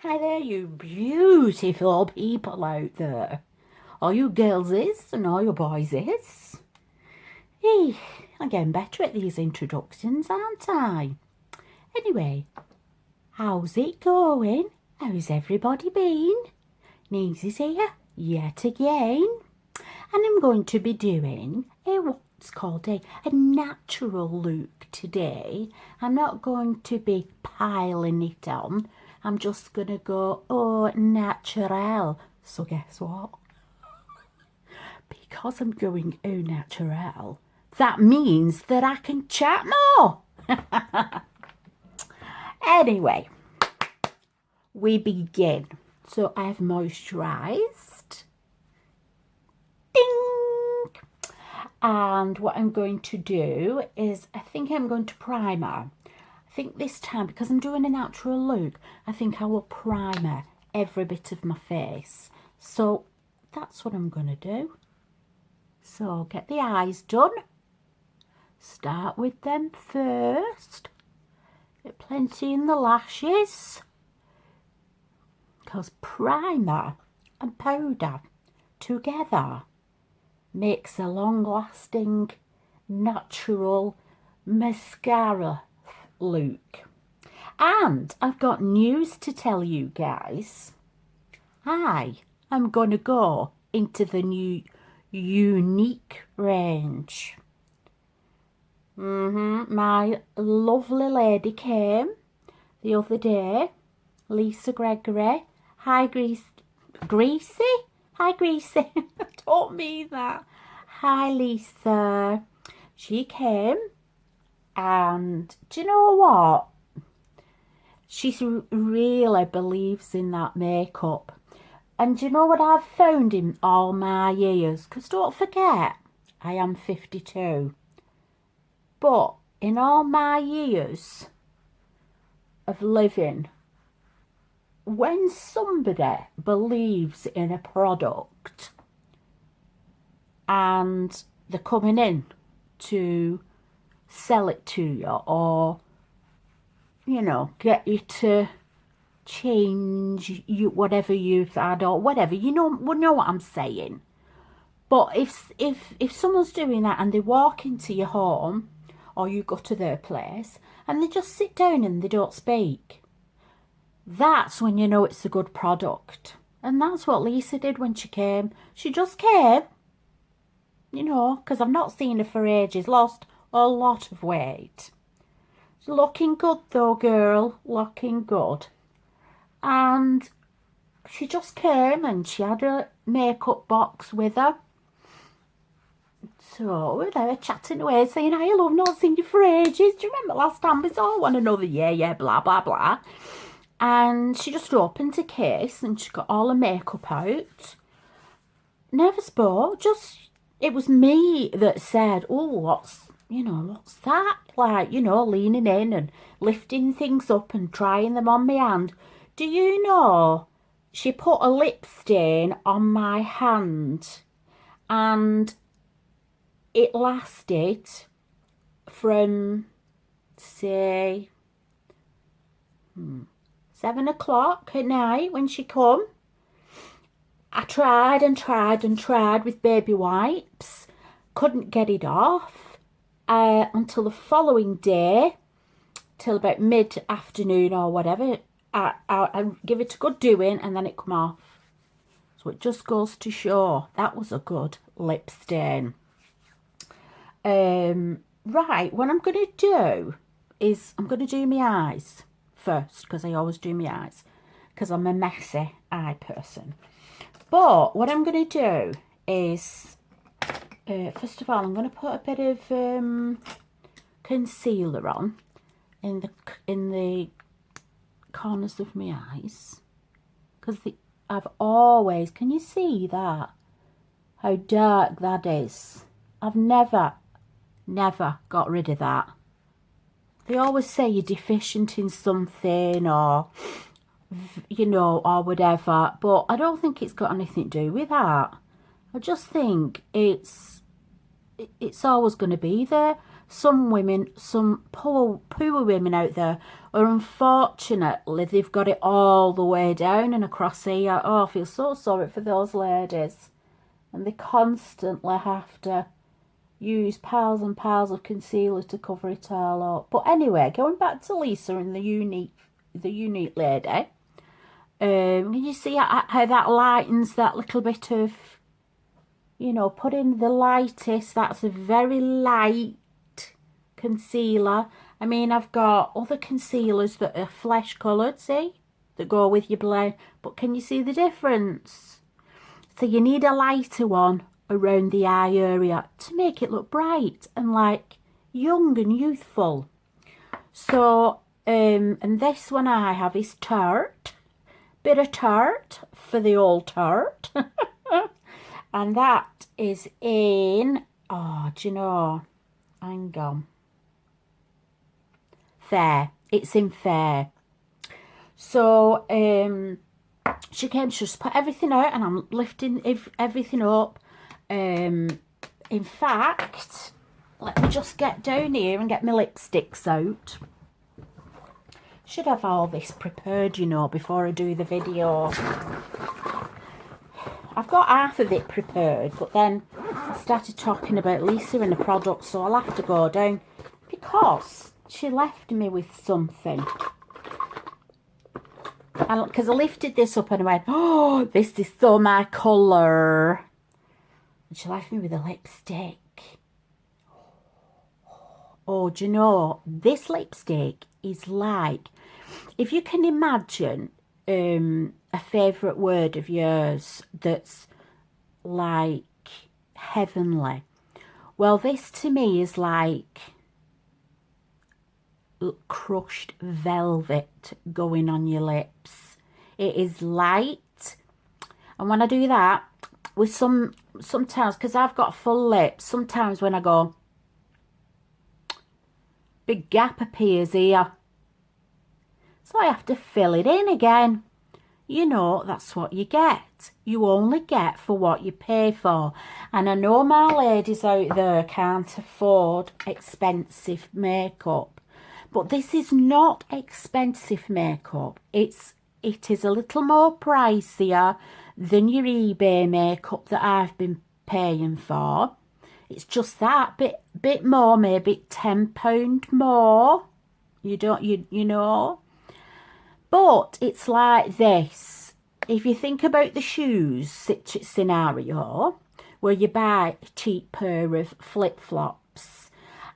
Hi there, you beautiful people out there. All you girlsies and all your boysies. Hey, I'm getting better at these introductions, aren't I? Anyway, how's it going? How's everybody been? Neezy's here yet again. And I'm going to be doing what's called a natural look today. I'm not going to be piling it on. I'm just going to go, natural. So guess what? Because I'm going, natural, that means that I can chat more. Anyway, we begin. So I've moisturized. Ding! And what I'm going to do is, I think I'm going to primer. I think this time, because I'm doing a natural look, I think I will primer every bit of my face. So that's what I'm going to do. So get the eyes done. Start with them first. Get plenty in the lashes. Because primer and powder together makes a long-lasting, natural mascara look. And I've got news to tell you guys. I am going to go into the new Unique range. My lovely lady came the other day, Lisa Gregory. Hi, Greasy? Hi, Greasy. I don't mean that. Hi, Lisa. She came, and do you know what? She really believes in that makeup. And do you know what I've found in all my years? Because don't forget, I am 52. But in all my years of living, when somebody believes in a product and they're coming in to sell it to you, or, you know, get you to change you whatever you've had, or whatever, you know what I'm saying. But if someone's doing that and they walk into your home, or you go to their place and they just sit down and they don't speak, that's when you know it's a good product. And that's what Lisa did when she came. She just came, you know, because I've not seen her for ages. Lost a lot of weight. Looking good though, girl, looking good. And she just came and she had a makeup box with her. So we were there chatting away, saying, "Hi, love, not seen you for ages. Do you remember last time we saw one another? Yeah, blah, blah, blah." And she just opened a case and she got all her makeup out. Never spoke, just, it was me that said, "Oh, what's that?" Like, you know, leaning in and lifting things up and trying them on my hand. Do you know, she put a lip stain on my hand, and it lasted from, say, 7 o'clock at night when she come. I tried and tried and tried with baby wipes. Couldn't get it off until the following day, till about mid-afternoon or whatever. I give it a good doing and then it come off. So it just goes to show that was a good lip stain. Right, what I'm going to do is I'm going to do my eyes first, because I always do my eyes, because I'm a messy eye person. But what I'm going to do is, first of all, I'm going to put a bit of concealer on in the corners of my eyes, because I've always, can you see that, how dark that is? I've never got rid of that. They always say you're deficient in something, or, you know, or whatever, but I don't think it's got anything to do with that. I just think it's always going to be there. Some women, some poor women out there Unfortunately, they've got it all the way down and across here. Oh, I feel so sorry for those ladies. And they constantly have to use piles and piles of concealer to cover it all up. But anyway, going back to Lisa and the unique lady. Can you see how that lightens that little bit of, you know, put in the lightest. That's a very light concealer. I mean, I've got other concealers that are flesh coloured, see, that go with your blend. But can you see the difference? So you need a lighter one around the eye area to make it look bright and like young and youthful. So, and this one I have is tart. Bit of tart for the old tart. And that is in, oh, do you know, hang on. Fair. It's in Fair. So, she came, she just put everything out and I'm lifting everything up. In fact, let me just get down here and get my lipsticks out. Should have all this prepared, you know, before I do the video. I've got half of it prepared, but then I started talking about Lisa and the product, so I'll have to go down because she left me with something. Because I lifted this up and I went, oh, this is so my colour. And she left me with a lipstick. Oh, do you know, this lipstick is like, if you can imagine a favourite word of yours that's like heavenly. Well, this to me is like crushed velvet going on your lips. It is light, and when I do that with sometimes, because I've got full lips, sometimes when I go, big gap appears here, so I have to fill it in again. You know, that's what you get. You only get for what you pay for. And I know my ladies out there can't afford expensive makeup, but this is not expensive makeup. It is a little more pricier than your eBay makeup that I've been paying for. It's just that bit more, maybe £10 more. You know. But it's like this. If you think about the shoes scenario, where you buy a cheap pair of flip-flops,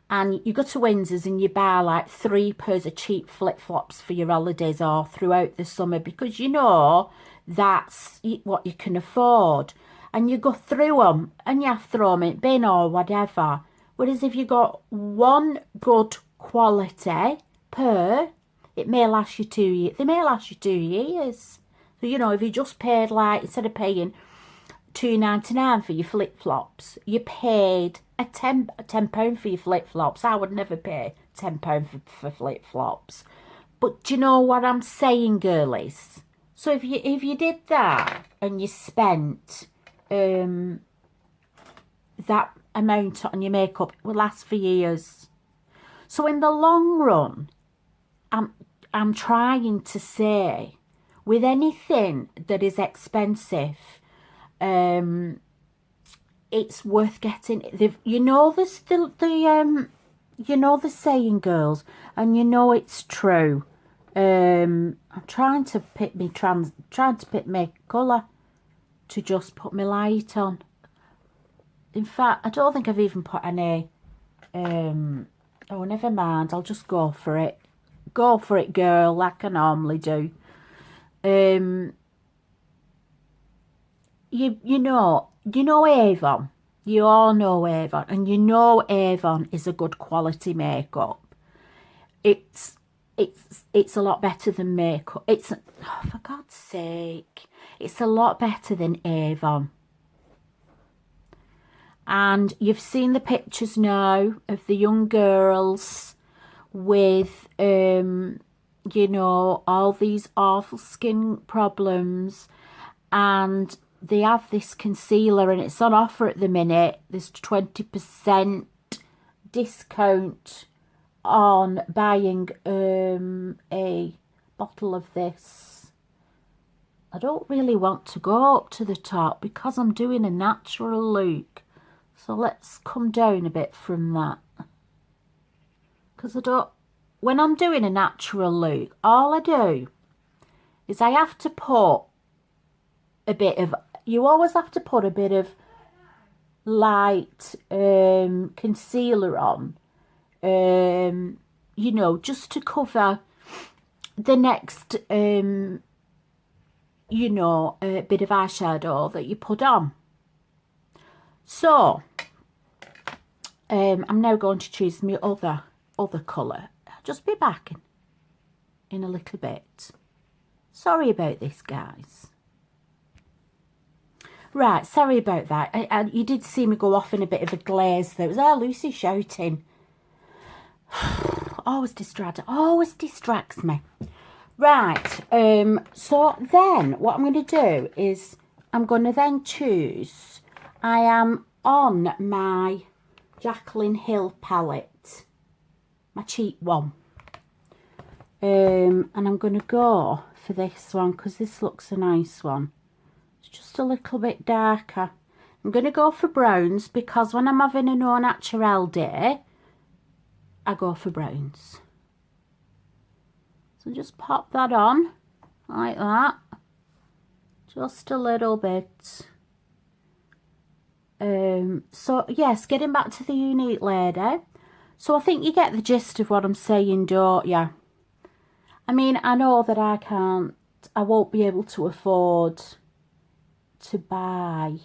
and you go to Windsor's and you buy like 3 pairs of cheap flip-flops for your holidays or throughout the summer, because you know that's what you can afford. And you go through them and you have to throw them in bin or whatever. Whereas if you got one good quality pair, it may last you 2 years. They may last you 2 years. So, you know, if you just paid, like, instead of paying £2.99 for your flip-flops, you paid £10 for your flip-flops. I would never pay £10 for flip-flops. But do you know what I'm saying, girlies? So if you did that and you spent that amount on your makeup, it will last for years. So in the long run, I'm trying to say, with anything that is expensive, it's worth getting. You know the saying, girls, and you know it's true. I'm trying to pick my colour to just put my light on. In fact, I don't think I've even put any. Oh, never mind. I'll just go for it. Go for it, girl, like I normally do. You know Avon. You all know Avon, and you know Avon is a good quality makeup. It's a lot better than makeup. Oh, for God's sake, it's a lot better than Avon. And you've seen the pictures now of the young girls with you know, all these awful skin problems, and they have this concealer and it's on offer at the minute. There's 20% discount on buying a bottle of this. I don't really want to go up to the top because I'm doing a natural look. So let's come down a bit from that. Because when I'm doing a natural look, all I do is I have to put a bit of, you always have to put a bit of light concealer on, you know, just to cover the next, you know, bit of eyeshadow that you put on. So, I'm now going to choose my other colour. I'll just be back in a little bit. Sorry about this, guys. Right, sorry about that. You did see me go off in a bit of a glaze there. It was Lucy shouting. Always distracts me. Right, so then what I'm going to do is I'm going to then choose, I am on my Jaclyn Hill palette, my cheap one. And I'm going to go for this one because this looks a nice one. It's just a little bit darker. I'm going to go for browns because when I'm having an au naturel day, I go for browns. So just pop that on like that. Just a little bit. So yes, getting back to the unique lady. So I think you get the gist of what I'm saying, don't you? I mean, I know that I won't be able to afford to buy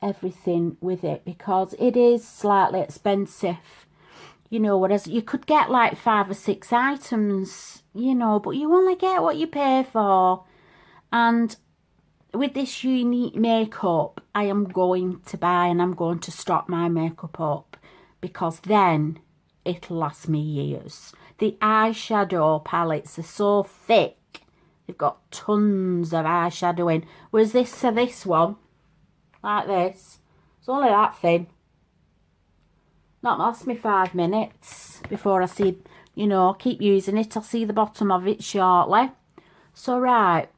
everything with it because it is slightly expensive, you know, whereas you could get like 5 or 6 items, you know, but you only get what you pay for. And with this unique makeup, I am going to buy and I'm going to stock my makeup up because then it'll last me years. The eyeshadow palettes are so thick. They've got tons of eyeshadow in. Whereas this one, like this, it's only that thin. Not last me 5 minutes before I see, you know, keep using it. I'll see the bottom of it shortly. So, right,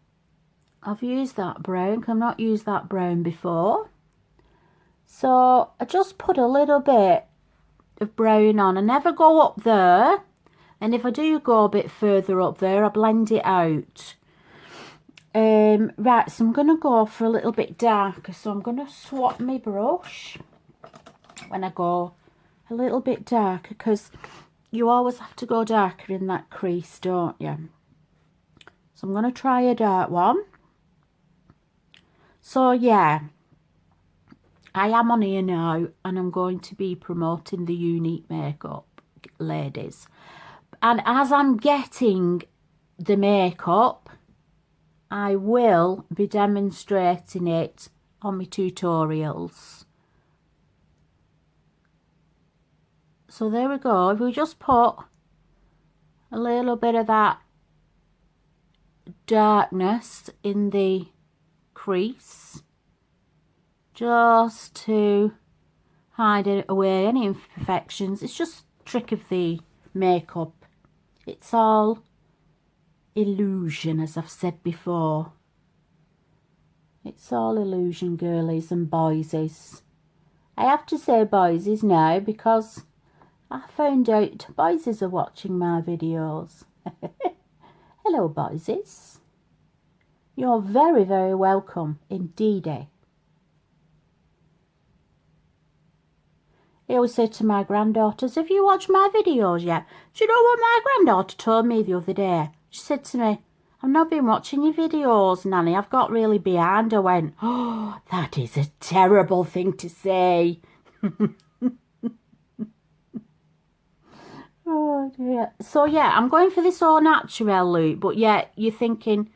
I've used that brown because I've not used that brown before. So, I just put a little bit of brown on. I never go up there. And if I do go a bit further up there, I blend it out. Right, so I'm going to go for a little bit darker. So I'm going to swap my brush when I go a little bit darker, because you always have to go darker in that crease, don't you? So I'm going to try a dark one. So yeah, I am on here now and I'm going to be promoting the unique makeup, ladies. And as I'm getting the makeup, I will be demonstrating it on my tutorials. So there we go. If we just put a little bit of that darkness in the crease, just to hide away any imperfections. It's just a trick of the makeup. It's all illusion, as I've said before. It's all illusion, girlies and boysies. I have to say boysies now because I found out boysies are watching my videos. Hello, boysies. You're very, very welcome indeed. I always say to my granddaughters, have you watched my videos yet? Do you know what my granddaughter told me the other day? She said to me, I've not been watching your videos, Nanny. I've got really behind. I went, oh, that is a terrible thing to say. Oh dear. So yeah, I'm going for this au naturel look, but yeah, you're thinking,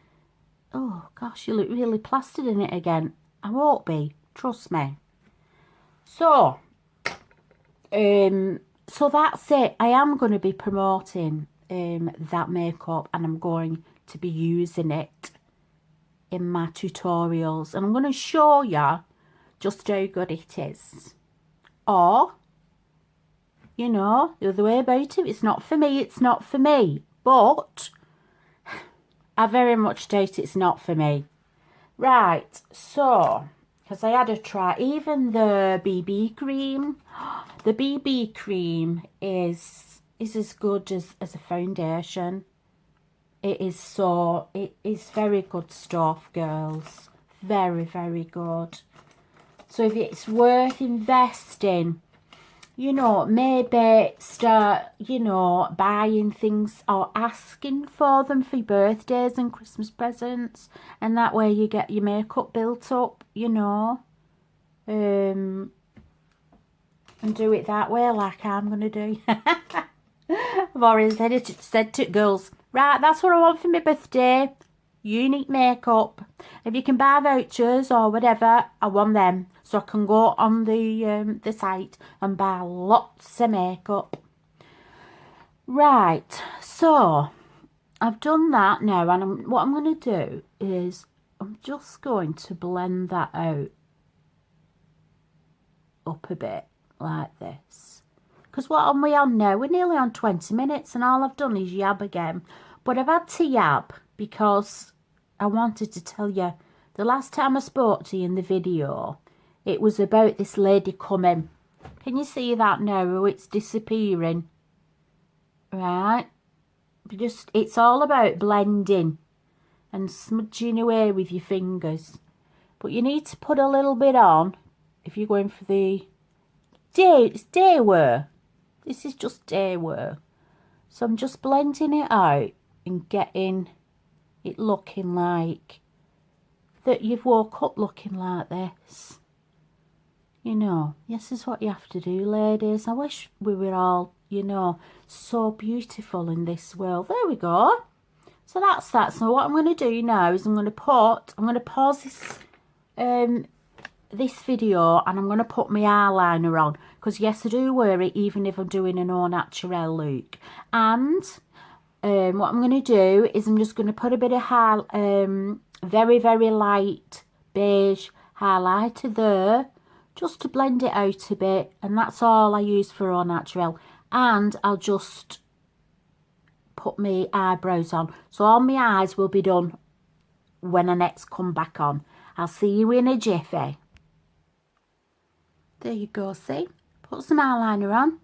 oh gosh, you look really plastered in it again. I won't be, trust me. So that's it. I am going to be promoting that makeup, and I'm going to be using it in my tutorials, and I'm going to show you just how good it is. Or you know, the other way about it. It's not for me, it's not for me. But I very much doubt it's not for me. Right, so, because I had a try, even the BB cream, the BB cream is as good as a foundation. It is very good stuff, girls. Very, very good. So if it's worth investing, you know, maybe start, you know, buying things or asking for them for birthdays and Christmas presents. And that way you get your makeup built up, you know. And do it that way like I'm going to do. I've already said to girls, right, that's what I want for my birthday. Unique makeup. If you can buy vouchers or whatever, I want them. So I can go on the site and buy lots of makeup. Right, so I've done that now. And what I'm going to do is I'm just going to blend that out up a bit like this. Because what are we on now? We're nearly on 20 minutes and all I've done is yab again. But I've had to yab because I wanted to tell you, the last time I spoke to you in the video, it was about this lady coming. Can you see that now? Oh, it's disappearing. Right? It's all about blending and smudging away with your fingers. But you need to put a little bit on if you're going for the it's day wear. This is just day wear. So I'm just blending it out and getting it looking like that you've woke up looking like this. You know, this is what you have to do, ladies. I wish we were all, you know, so beautiful in this world. There we go. So that's that. So what I'm going to do now is I'm going to pause this this video and I'm going to put my eyeliner on, because yes, I do wear it even if I'm doing an au naturel look. And what I'm going to do is I'm just going to put a bit of very, very light beige highlighter there, just to blend it out a bit. And that's all I use for au naturel. And I'll just put my eyebrows on. So all my eyes will be done when I next come back on. I'll see you in a jiffy. There you go, see? Put some eyeliner on.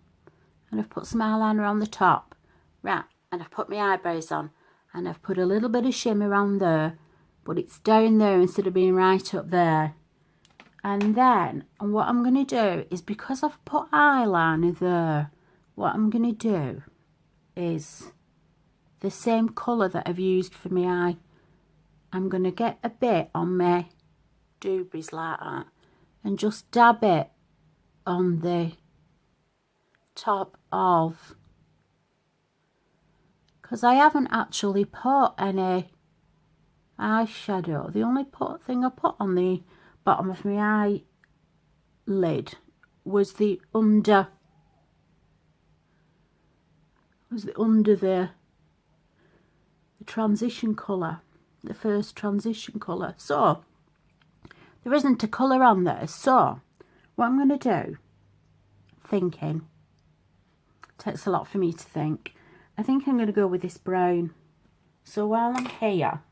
And I've put some eyeliner on the top. Right, and I've put my eyebrows on. And I've put a little bit of shimmer on there. But it's down there instead of being right up there. And then, and what I'm going to do is, because I've put eyeliner there, what I'm going to do is the same colour that I've used for my eye. I'm going to get a bit on my doobies like that. And just dab it on the top of, because I haven't actually put any eyeshadow. The only thing I put on the bottom of my eyelid was the under the transition colour, the first transition colour. So there isn't a colour on there. So what I'm going to do, thinking, takes a lot for me to think, I think I'm going to go with this brown. So while I'm here,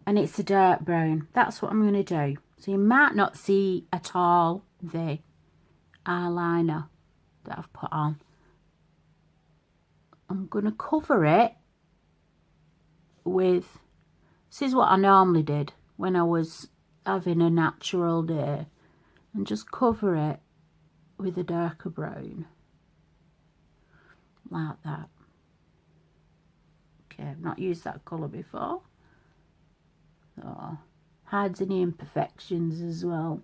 and it's a dark brown, that's what I'm going to do. So you might not see at all the eyeliner that I've put on. I'm going to cover it with, this is what I normally did when I was having a natural day, and just cover it with a darker brown like that. Okay, I've not used that colour before, so hides any imperfections as well,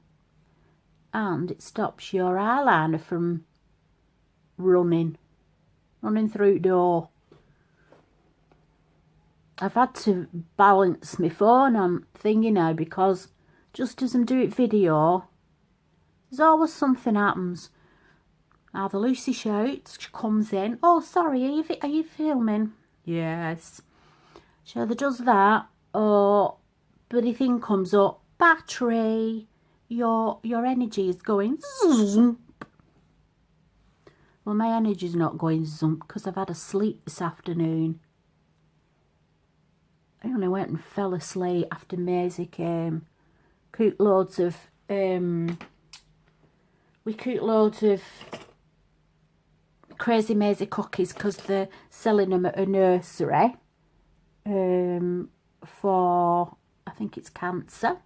and it stops your eyeliner from running through the door. I've had to balance my phone on thingy now, because just as I'm doing video, there's always something happens. Either Lucy shouts, she comes in, oh sorry, are you filming? Yes. She either does that, or bloody thing comes up, battery, your energy is going zoom. Well, my energy's not going zump because I've had a sleep this afternoon. I only went and fell asleep after Maisie came. Cooked loads of, we cooked loads of Crazy Maisie cookies because they're selling them at a nursery for, I think it's cancer.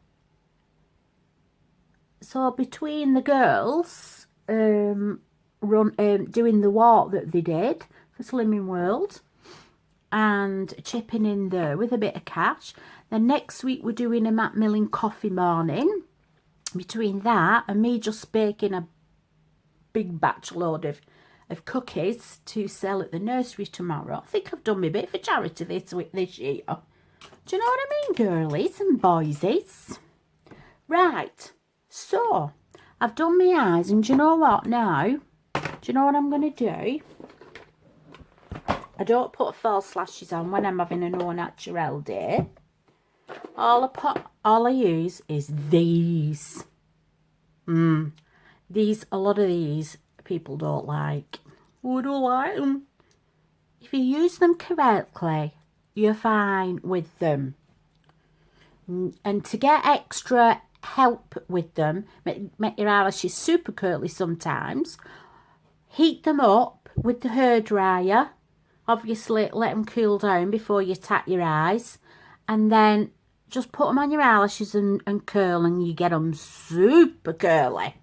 So between the girls doing the walk that they did for Slimming World and chipping in there with a bit of cash, then next week we're doing a Macmillan coffee morning. Between that and me just baking a big batch load of cookies to sell at the nursery tomorrow, I think I've done my bit for charity this year. Do you know what I mean, girlies and boysies? Right, so I've done my eyes, and do you know what now? Do you know what I'm going to do? I don't put false lashes on when I'm having an au naturel day. All I use is these. These, a lot of these people don't like. Oh, I don't like them. If you use them correctly, you're fine with them. And to get extra help with them, make your eyelashes super curly sometimes, heat them up with the hairdryer. Obviously, let them cool down before you tap your eyes. And then just put them on your eyelashes and curl, and you get them super curly.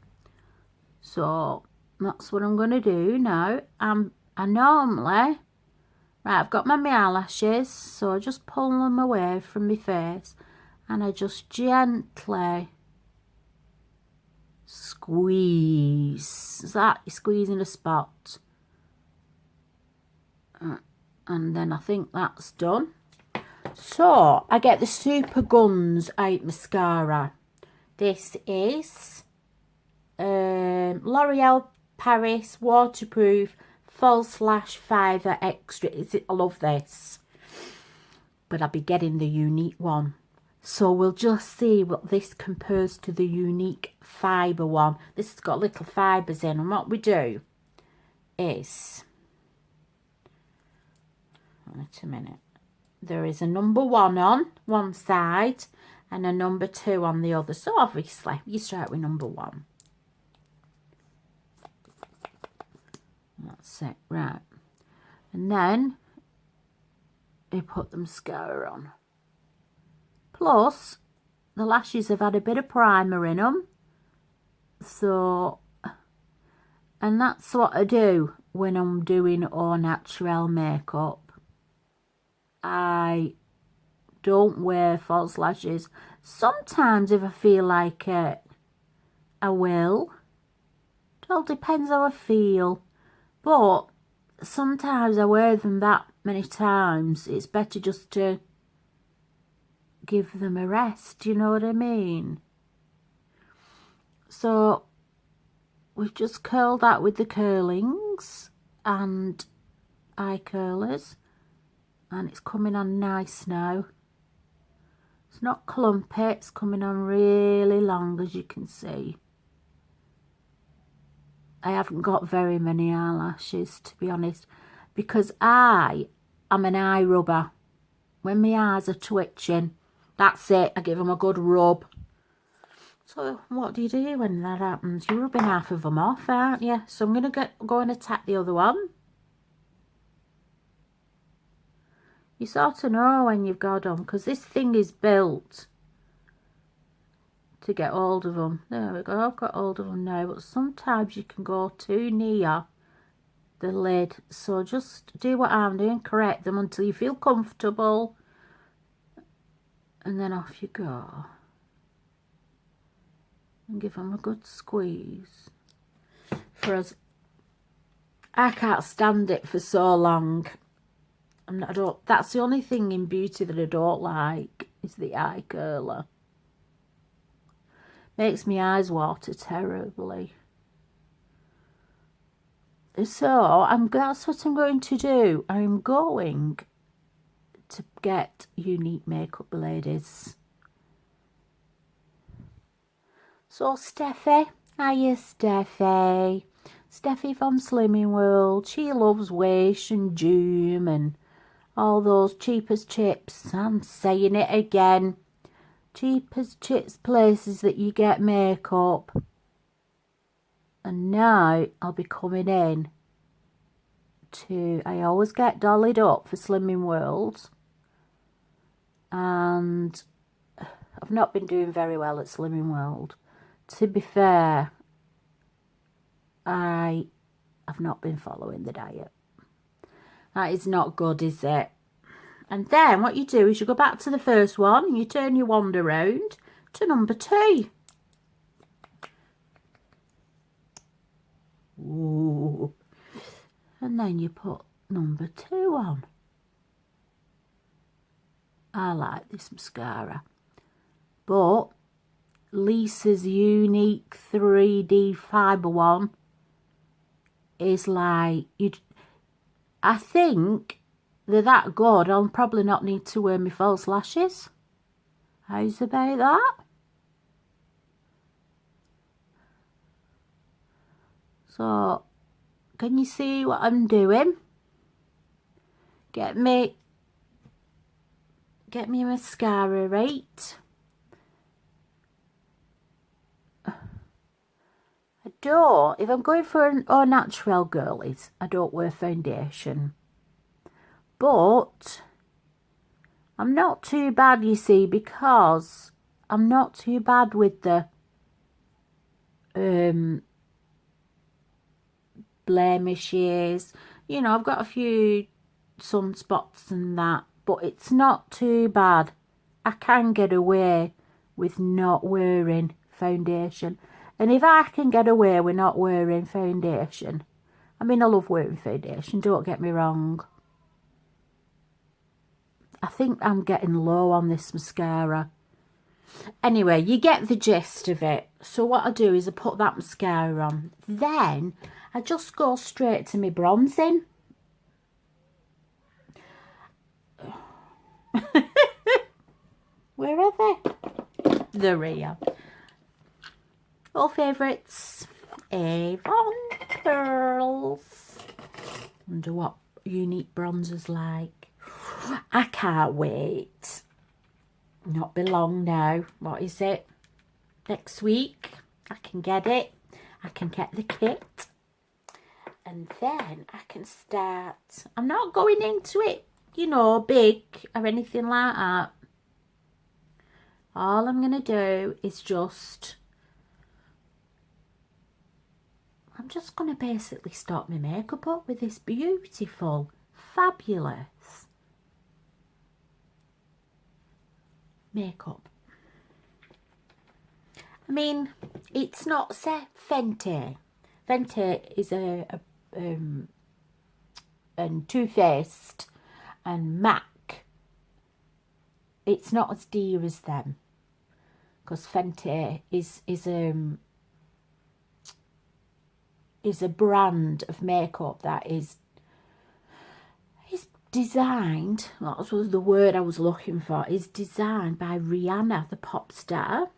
So that's what I'm going to do now. I normally, right, I've got my eyelashes, so I just pull them away from my face and I just gently squeeze. Is that you're squeezing a spot? And then I think that's done. So I get the Super Guns Out Mascara. This is L'Oreal Paris Waterproof False Lash Fibre Extra. I love this. But I'll be getting the unique one. So we'll just see what this compares to the unique fibre one. This has got little fibres in. And what we do is... Wait a minute. There is a number 1 on one side and a number 2 on the other. So obviously you start with number 1. That's it, right. And then you put the mascara on. Plus, the lashes have had a bit of primer in them. So, and that's what I do when I'm doing au naturel makeup. I don't wear false lashes. Sometimes if I feel like it, I will. It all depends how I feel. But sometimes I wear them that many times. It's better just to give them a rest. You know what I mean? So we've just curled that with the curlings and eye curlers. And it's coming on nice now. It's not clumpy. It's coming on really long, as you can see. I haven't got very many eyelashes, to be honest, because I am an eye rubber. When my eyes are twitching, that's it. I give them a good rub. So what do you do when that happens? You're rubbing half of them off, aren't you? So I'm going to go and attack the other one. You sort of know when you've got them, because this thing is built to get hold of them. There we go, I've got hold of them now, but sometimes you can go too near the lid. So just do what I'm doing, correct them until you feel comfortable, and then off you go. And give them a good squeeze. For us, I can't stand it for so long. That's the only thing in beauty that I don't like, is the eye curler. Makes my eyes water terribly. So that's what I'm going to do. I'm going to get unique makeup, ladies. So Steffi, hiya Steffi. Steffi from Slimming World. She loves Wish and Joom and all those cheap as chips. I'm saying it again. Cheap as chips places that you get makeup. And now I'll be coming in to, I always get dollied up for Slimming World. And I've not been doing very well at Slimming World. To be fair, I have not been following the diet. That is not good, is it? And then what you do is you go back to the first one and you turn your wand around to number 2. Ooh. And then you put number 2 on. I like this mascara. But Lisa's Unique 3D Fibre one is like, I think they're that good. I'll probably not need to wear my false lashes. How's about that? So, can you see what I'm doing? Get me mascara right. If I'm going for an au naturel girlies, I don't wear foundation. But I'm not too bad, you see, because I'm not too bad with the blemishes. You know, I've got a few sunspots and that, but it's not too bad. I can get away with not wearing foundation. And if I can get away with not wearing foundation, I mean, I love wearing foundation, don't get me wrong. I think I'm getting low on this mascara. Anyway, you get the gist of it. So what I do is I put that mascara on. Then I just go straight to my bronzing. Where are they? They're here. All favourites. Avon Pearls. Wonder what Unique bronzer's like. I can't wait. Not be long now. What is it? Next week. I can get it. I can get the kit. And then I can start. I'm not going into it, you know, big or anything like that. All I'm going to do is I'm just going to basically start my makeup up with this beautiful, fabulous makeup. I mean, it's not Fenty. Fenty is and Too Faced and MAC. It's not as dear as them, because Fenty is a brand of makeup that is designed, that was the word I was looking for, is designed by Rihanna, the pop star.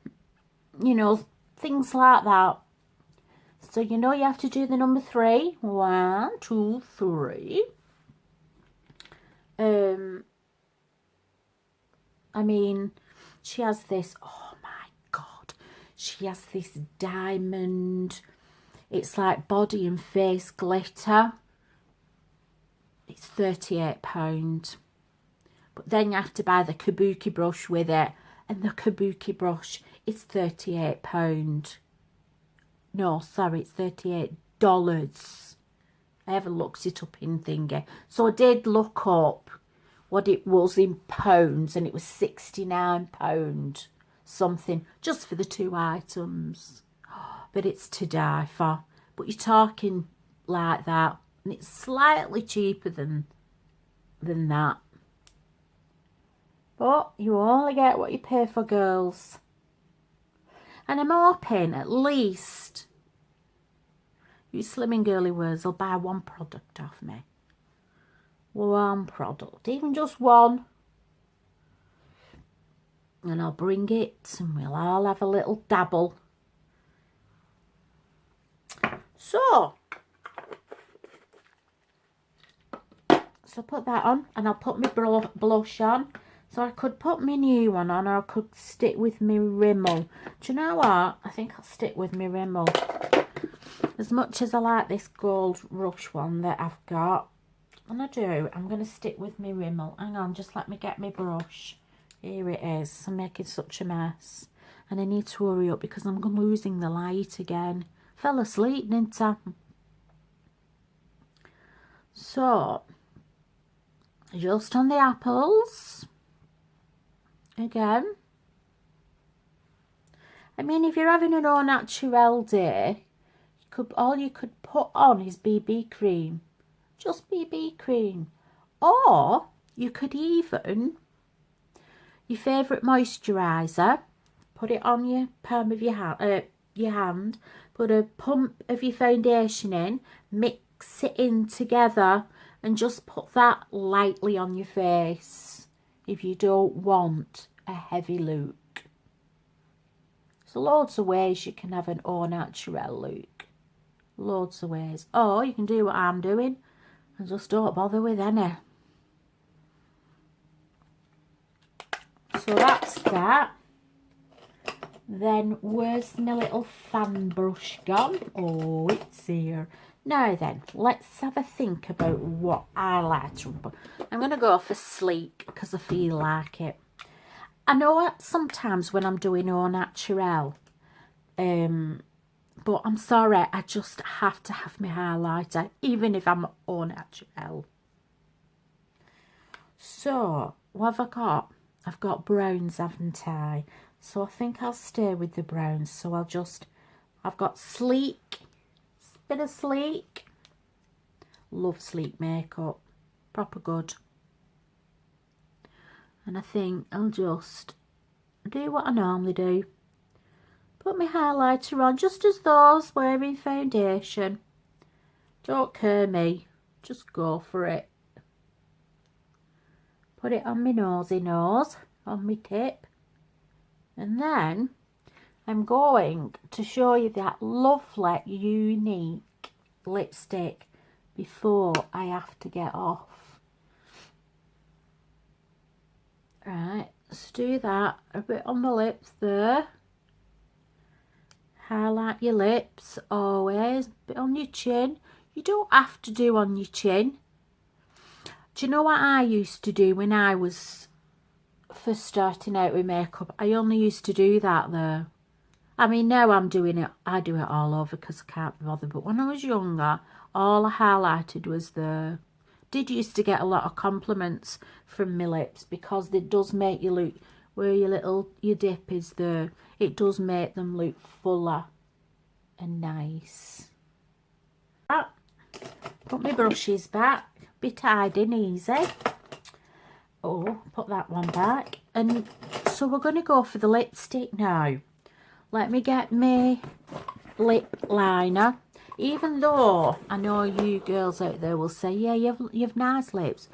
You know, things like that. So you know you have to do the number 3. 1, 2, 3. I mean, she has this, oh my God, she has this diamond, it's like body and face glitter. It's £38. But then you have to buy the kabuki brush with it. And the kabuki brush is £38. No, sorry, it's $38. I haven't looked it up in thingy. So I did look up what it was in pounds, and it was £69 something, just for the 2 items. But it's to die for. But you're talking like that, and it's slightly cheaper than that. But you only get what you pay for, girls. And I'm hoping at least you slimming girly words will buy one product off me. One product, even just one. And I'll bring it and we'll all have a little dabble. So, So put that on, and I'll put my blush on. So I could put my new one on, or I could stick with my Rimmel. Do you know what? I think I'll stick with my Rimmel. As much as I like this gold rush one that I've got, and I do, I'm going to stick with my Rimmel. Hang on, just let me get my brush. Here it is. I'm making such a mess. And I need to hurry up because I'm losing the light again. Fell asleep, didn't I? So, just on the apples. Again. I mean, if you're having an au naturel day, all you could put on is BB cream. Just BB cream. Or you could even, your favourite moisturiser, put it on your palm of your hand, put a pump of your foundation in, mix it in together, and just put that lightly on your face if you don't want a heavy look. So loads of ways you can have an au naturel look. Loads of ways. Or you can do what I'm doing and just don't bother with any. So that's that. Then where's my little fan brush gone? Oh, it's here. Now then, let's have a think about what highlighter. I'm going to go for sleek because I feel like it. I know sometimes when I'm doing au naturel, but I'm sorry, I just have to have my highlighter, even if I'm au naturel. So, what have I got? I've got browns, haven't I? So I think I'll stay with the browns. So I've got sleek, bit of sleek. Love sleek makeup, proper good. And I think I'll just do what I normally do. Put my highlighter on just as those wearing foundation. Don't care me, just go for it. Put it on my nosy nose, on my tip. And then I'm going to show you that lovely, unique lipstick before I have to get off. Right, let's do that. A bit on the lips there. Highlight your lips always. A bit on your chin. You don't have to do on your chin. Do you know what I used to do when I was first starting out with makeup? I only used to do that though. I mean, now I'm doing it, I do it all over because I can't be bothered. But when I was younger, all I highlighted was there. Did used to get a lot of compliments from my lips because it does make you look, where your dip is there, it does make them look fuller and nice. Put my brushes back, be tidy and easy. Oh, put that one back. And so we're going to go for the lipstick now. Let me get my lip liner. Even though I know you girls out there will say, yeah, you have nice lips.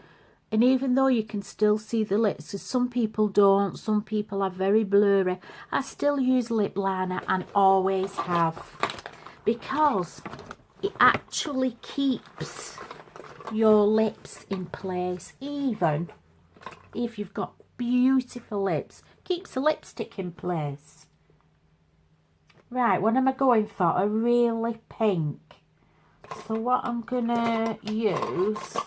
And even though you can still see the lips, because some people don't, some people are very blurry, I still use lip liner and always have. Because it actually keeps your lips in place, even if you've got beautiful lips. Keeps the lipstick in place. Right, what am I going for? A really pink. So what I'm gonna use,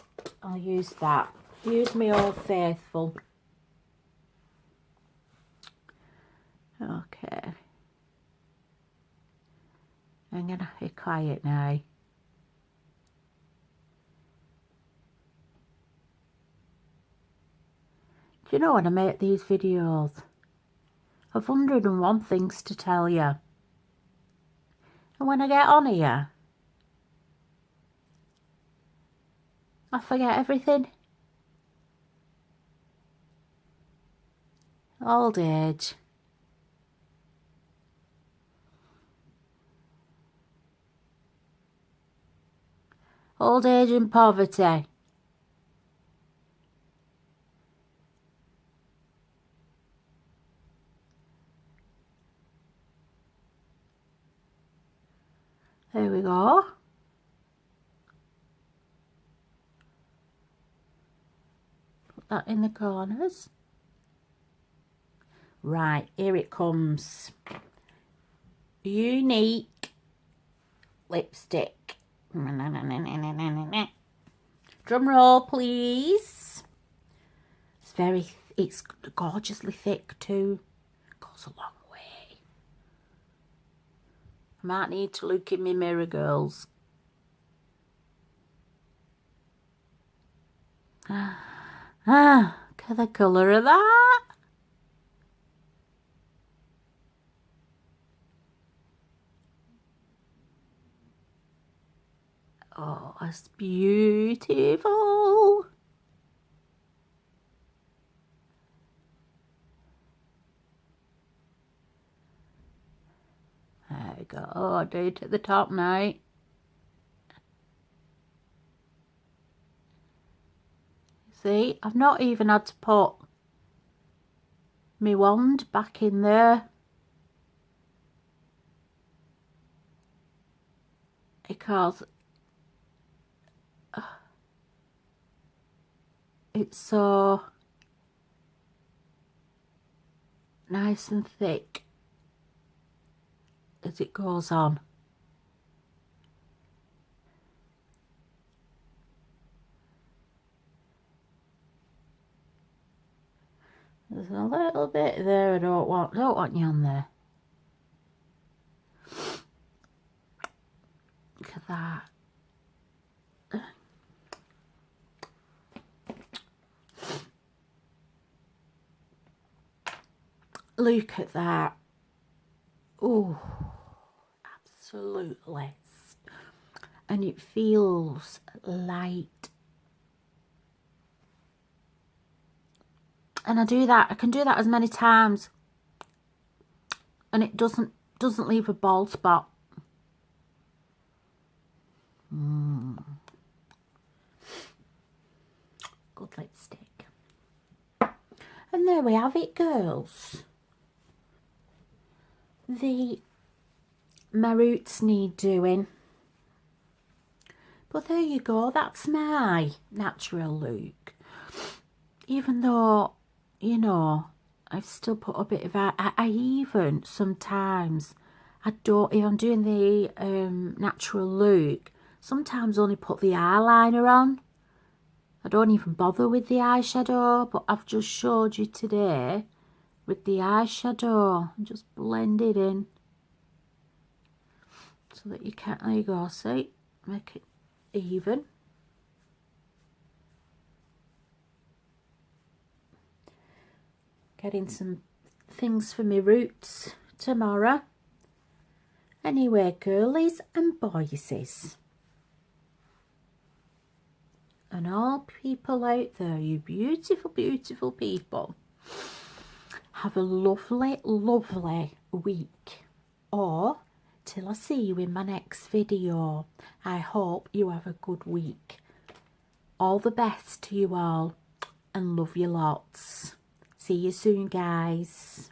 I'll use that. Use me Old Faithful. Okay. I'm gonna be quiet now. Do you know when I make these videos, I've 101 things to tell you. And when I get on here, I forget everything. Old age. Old age and poverty. There we go. put that in the corners. Right, here it comes. Unique lipstick. Drum roll, please. It's gorgeously thick too. Goes a long way. I might need to look in my mirror, girls. Look at the colour of that. Oh, that's beautiful. There we go. Oh, do it at the top now. See, I've not even had to put my wand back in there. Because it's so nice and thick as it goes on. There's a little bit there I don't want you on there. Look at that. Look at that. Oh, absolutely. And it feels light. And I can do that as many times. And it doesn't leave a bald spot. Good lipstick. And there we have it, girls. My roots need doing. But there you go, that's my natural look. Even though, you know, I've still put a bit of I even sometimes, if I'm doing the natural look, sometimes only put the eyeliner on. I don't even bother with the eyeshadow, but I've just showed you today with the eyeshadow and just blend it in so that you can't, there you go, see, make it even. Getting some things for my roots tomorrow. Anyway, girlies and boyses, and all people out there, you beautiful, beautiful people, have a lovely, lovely week. Or till I see you in my next video, I hope you have a good week. All the best to you all, and love you lots. See you soon, guys.